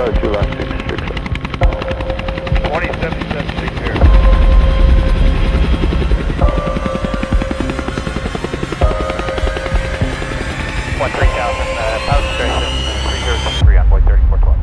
252 last 660. 207760. One 3000, power station 3023 on board 3412.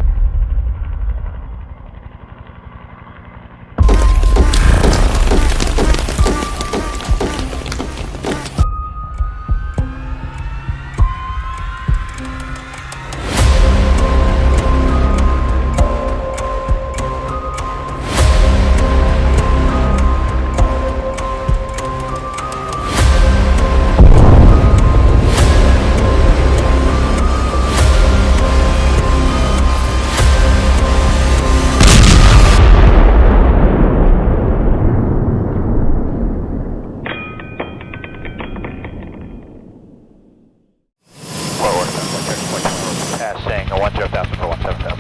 Saying a 10,000 for 17,000.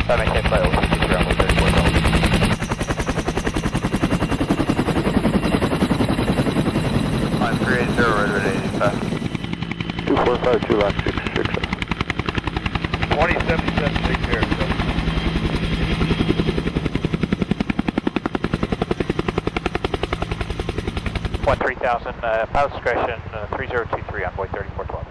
That maintains by LCC around 34,000. I'm 380, rotor 85. 2452 last 660. 207760. 3000, power discretion 3023 on board 3412.